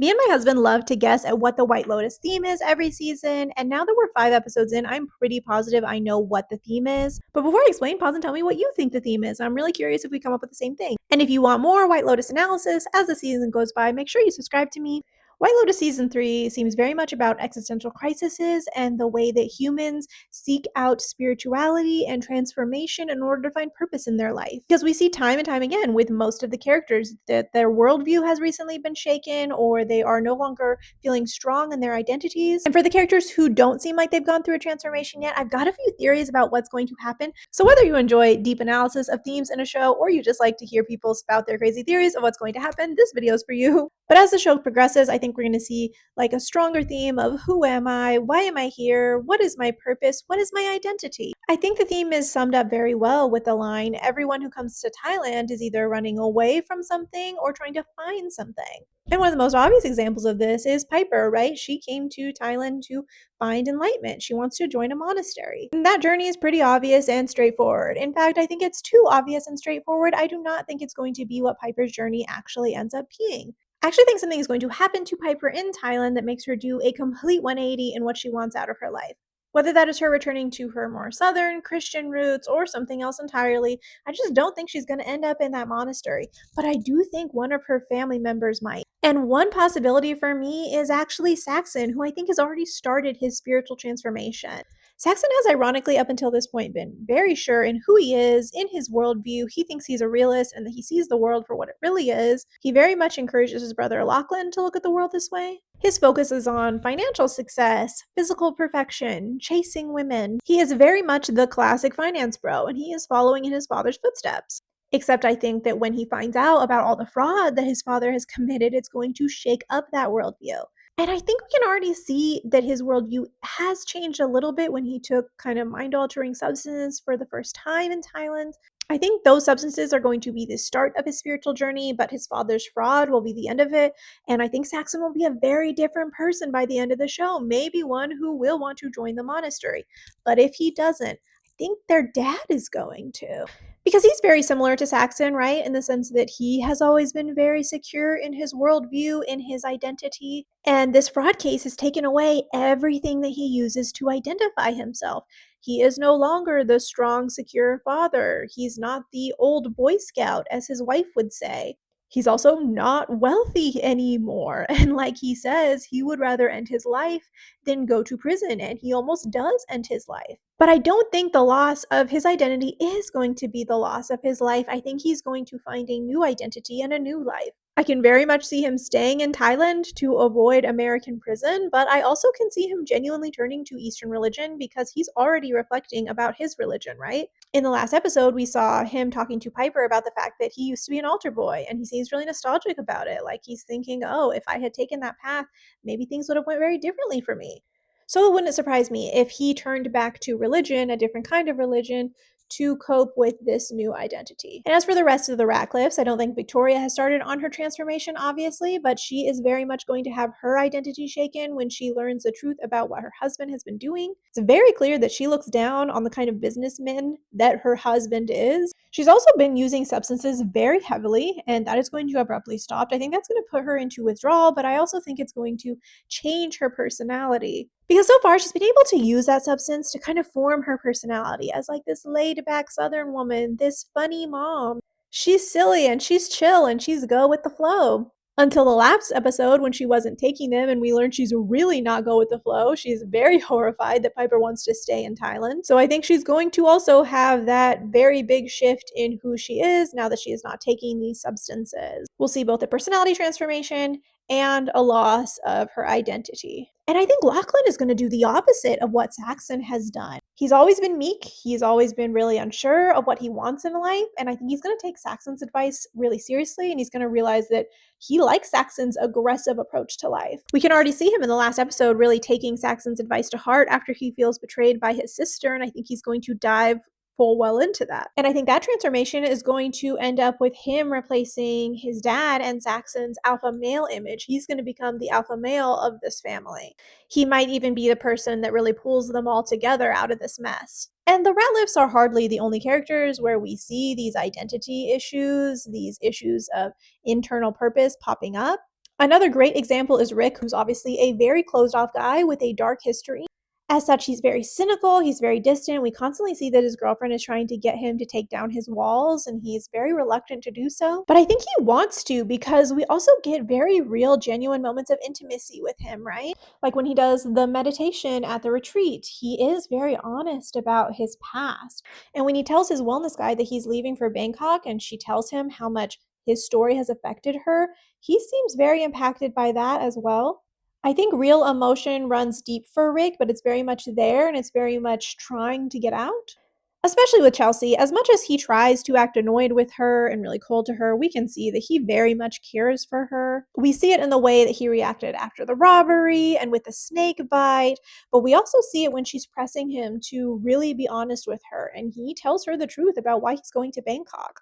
Me and my husband love to guess at what the White Lotus theme is every season, and now that we're 5 episodes in, I'm pretty positive I know what the theme is. But before I explain, pause and tell me what you think the theme is. I'm really curious if we come up with the same thing. And if you want more White Lotus analysis as the season goes by, make sure you subscribe to me. White Lotus Season 3 seems very much about existential crises and the way that humans seek out spirituality and transformation in order to find purpose in their life. Because we see time and time again with most of the characters that their worldview has recently been shaken, or they are no longer feeling strong in their identities. And for the characters who don't seem like they've gone through a transformation yet, I've got a few theories about what's going to happen. So whether you enjoy deep analysis of themes in a show, or you just like to hear people spout their crazy theories of what's going to happen, this video is for you. But as the show progresses, I think we're going to see like a stronger theme of who am I? Why am I here? What is my purpose? What is my identity? I think the theme is summed up very well with the line, everyone who comes to Thailand is either running away from something or trying to find something. And one of the most obvious examples of this is Piper, right? She came to Thailand to find enlightenment. She wants to join a monastery. And that journey is pretty obvious and straightforward. In fact, I think it's too obvious and straightforward. I do not think it's going to be what Piper's journey actually ends up being. I actually think something is going to happen to Piper in Thailand that makes her do a complete 180 in what she wants out of her life. Whether that is her returning to her more southern Christian roots or something else entirely, I just don't think she's going to end up in that monastery. But I do think one of her family members might. And one possibility for me is actually Saxon, who I think has already started his spiritual transformation. Saxon has ironically up until this point been very sure in who he is, in his worldview. He thinks he's a realist and that he sees the world for what it really is. He very much encourages his brother Lachlan to look at the world this way. His focus is on financial success, physical perfection, chasing women. He is very much the classic finance bro, and he is following in his father's footsteps. Except I think that when he finds out about all the fraud that his father has committed, it's going to shake up that worldview. And I think we can already see that his worldview has changed a little bit when he took kind of mind-altering substances for the first time in Thailand. I think those substances are going to be the start of his spiritual journey, but his father's fraud will be the end of it. And I think Saxon will be a very different person by the end of the show, maybe one who will want to join the monastery. But if he doesn't, I think their dad is going to. Because he's very similar to Saxon, right? In the sense that he has always been very secure in his worldview, in his identity. And this fraud case has taken away everything that he uses to identify himself. He is no longer the strong, secure father. He's not the old Boy Scout, as his wife would say. He's also not wealthy anymore. And like he says, he would rather end his life than go to prison. And he almost does end his life. But I don't think the loss of his identity is going to be the loss of his life. I think he's going to find a new identity and a new life. I can very much see him staying in Thailand to avoid American prison, but I also can see him genuinely turning to Eastern religion because he's already reflecting about his religion, right? In the last episode, we saw him talking to Piper about the fact that he used to be an altar boy, and he seems really nostalgic about it. Like he's thinking, oh, if I had taken that path, maybe things would have went very differently for me. So it wouldn't surprise me if he turned back to religion, a different kind of religion, to cope with this new identity. And as for the rest of the Rackcliffes, I don't think Victoria has started on her transformation, obviously, but she is very much going to have her identity shaken when she learns the truth about what her husband has been doing. It's very clear that she looks down on the kind of businessman that her husband is. She's also been using substances very heavily, and that is going to abruptly stop. I think that's going to put her into withdrawal, but I also think it's going to change her personality. Because so far, she's been able to use that substance to kind of form her personality as like this laid-back Southern woman, this funny mom. She's silly and she's chill and she's go with the flow. Until the last episode when she wasn't taking them and we learned she's really not go with the flow. She's very horrified that Piper wants to stay in Thailand. So I think she's going to also have that very big shift in who she is now that she is not taking these substances. We'll see both a personality transformation and a loss of her identity. And I think Lachlan is going to do the opposite of what Saxon has done. He's always been meek. He's always been really unsure of what he wants in life. And I think he's going to take Saxon's advice really seriously. And he's going to realize that he likes Saxon's aggressive approach to life. We can already see him in the last episode really taking Saxon's advice to heart after he feels betrayed by his sister. And I think he's going to dive full well into that. And I think that transformation is going to end up with him replacing his dad and Saxon's alpha male image. He's going to become the alpha male of this family. He might even be the person that really pulls them all together out of this mess. And the Ratcliffes are hardly the only characters where we see these identity issues, these issues of internal purpose popping up. Another great example is Rick, who's obviously a very closed off guy with a dark history. As such, he's very cynical, he's very distant. We constantly see that his girlfriend is trying to get him to take down his walls, and he's very reluctant to do so. But I think he wants to because we also get very real, genuine moments of intimacy with him, right? Like when he does the meditation at the retreat, he is very honest about his past. And when he tells his wellness guide that he's leaving for Bangkok and she tells him how much his story has affected her, he seems very impacted by that as well. I think real emotion runs deep for Rick, but it's very much there and it's very much trying to get out. Especially with Chelsea, as much as he tries to act annoyed with her and really cold to her, we can see that he very much cares for her. We see it in the way that he reacted after the robbery and with the snake bite, but we also see it when she's pressing him to really be honest with her, and he tells her the truth about why he's going to Bangkok.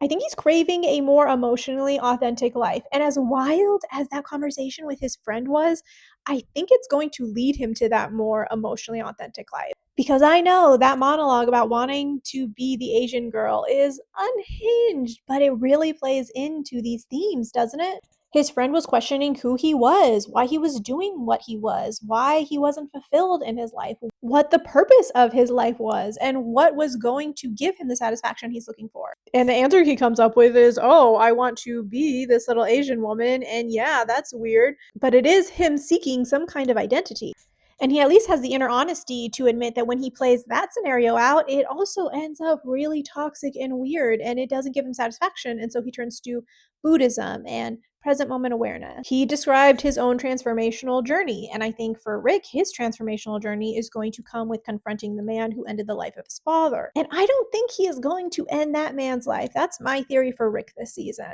I think he's craving a more emotionally authentic life. And as wild as that conversation with his friend was, I think it's going to lead him to that more emotionally authentic life. Because I know that monologue about wanting to be the Asian girl is unhinged, but it really plays into these themes, doesn't it? His friend was questioning who he was, why he was doing what he was, why he wasn't fulfilled in his life, what the purpose of his life was, and what was going to give him the satisfaction he's looking for. And the answer he comes up with is, oh, I want to be this little Asian woman. And yeah, that's weird. But it is him seeking some kind of identity. And he at least has the inner honesty to admit that when he plays that scenario out, it also ends up really toxic and weird, and it doesn't give him satisfaction. And so he turns to Buddhism and present moment awareness. He described his own transformational journey. And I think for Rick, his transformational journey is going to come with confronting the man who ended the life of his father. And I don't think he is going to end that man's life. That's my theory for Rick this season.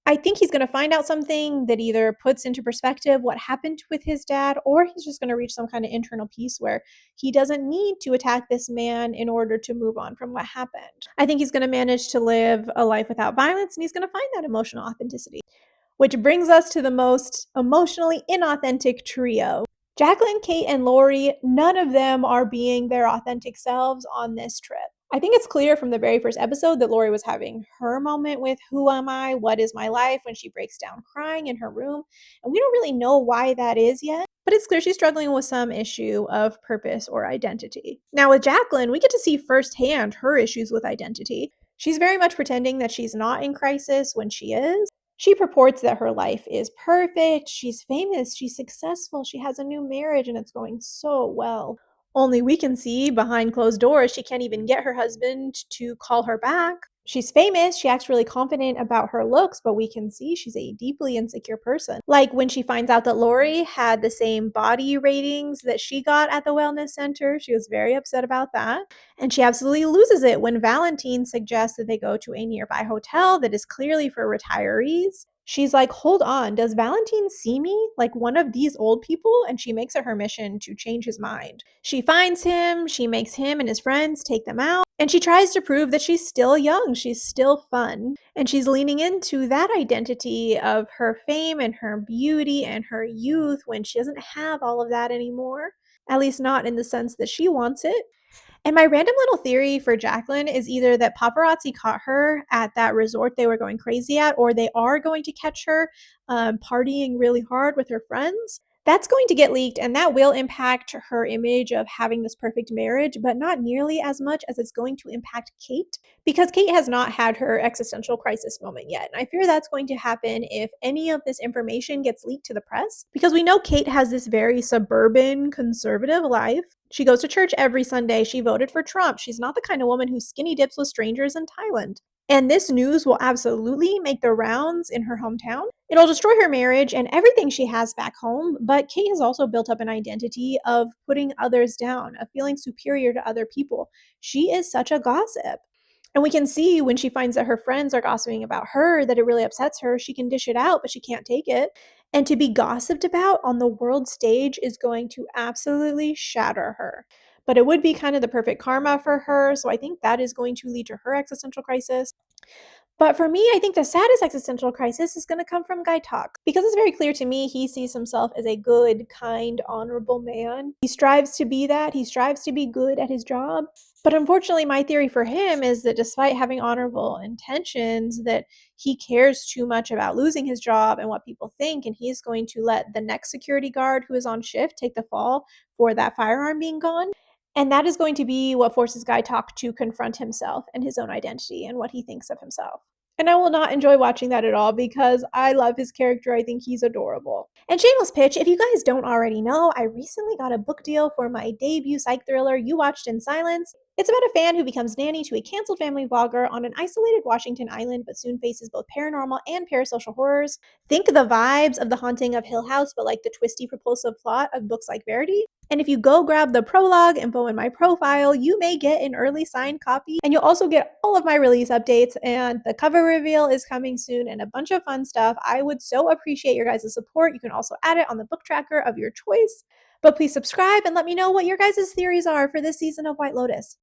I think he's going to find out something that either puts into perspective what happened with his dad, or he's just going to reach some kind of internal peace where he doesn't need to attack this man in order to move on from what happened. I think he's going to manage to live a life without violence, and he's going to find that emotional authenticity. Which brings us to the most emotionally inauthentic trio. Jacqueline, Kate, and Lorie, none of them are being their authentic selves on this trip. I think it's clear from the very first episode that Lorie was having her moment with who am I, what is my life, when she breaks down crying in her room. And we don't really know why that is yet, but it's clear she's struggling with some issue of purpose or identity. Now with Jacqueline, we get to see firsthand her issues with identity. She's very much pretending that she's not in crisis when she is. She purports that her life is perfect, she's famous, she's successful, she has a new marriage, and it's going so well. Only we can see behind closed doors, she can't even get her husband to call her back. She's famous, she acts really confident about her looks, but we can see she's a deeply insecure person. Like when she finds out that Lorie had the same body ratings that she got at the wellness center, she was very upset about that. And she absolutely loses it when Valentine suggests that they go to a nearby hotel that is clearly for retirees. She's like, hold on, does Valentine see me like one of these old people? And she makes it her mission to change his mind. She finds him, she makes him and his friends take them out, and she tries to prove that she's still young, she's still fun. And she's leaning into that identity of her fame and her beauty and her youth when she doesn't have all of that anymore. At least not in the sense that she wants it. And my random little theory for Jacqueline is either that paparazzi caught her at that resort they were going crazy at, or they are going to catch her partying really hard with her friends. That's going to get leaked, and that will impact her image of having this perfect marriage, but not nearly as much as it's going to impact Kate, because Kate has not had her existential crisis moment yet. And I fear that's going to happen if any of this information gets leaked to the press, because we know Kate has this very suburban, conservative life. She goes to church every Sunday. She voted for Trump. She's not the kind of woman who skinny dips with strangers in Thailand. And this news will absolutely make the rounds in her hometown. It'll destroy her marriage and everything she has back home, but Kate has also built up an identity of putting others down, of feeling superior to other people. She is such a gossip. And we can see when she finds that her friends are gossiping about her that it really upsets her. She can dish it out, but she can't take it. And to be gossiped about on the world stage is going to absolutely shatter her. But it would be kind of the perfect karma for her, so I think that is going to lead to her existential crisis. But for me, I think the saddest existential crisis is going to come from Guy Talk. Because it's very clear to me he sees himself as a good, kind, honorable man. He strives to be that. He strives to be good at his job. But unfortunately, my theory for him is that despite having honorable intentions, that he cares too much about losing his job and what people think, and he's going to let the next security guard who is on shift take the fall for that firearm being gone. And that is going to be what forces Guy Talk to confront himself and his own identity and what he thinks of himself. And I will not enjoy watching that at all because I love his character. I think he's adorable. And shameless pitch, if you guys don't already know, I recently got a book deal for my debut psych thriller, You Watched in Silence. It's about a fan who becomes nanny to a canceled family vlogger on an isolated Washington island but soon faces both paranormal and parasocial horrors. Think the vibes of The Haunting of Hill House, but like the twisty, propulsive plot of books like Verity. And if you go grab the prologue info in my profile, you may get an early signed copy. And you'll also get all of my release updates. And the cover reveal is coming soon and a bunch of fun stuff. I would so appreciate your guys' support. You can also add it on the book tracker of your choice. But please subscribe and let me know what your guys' theories are for this season of White Lotus.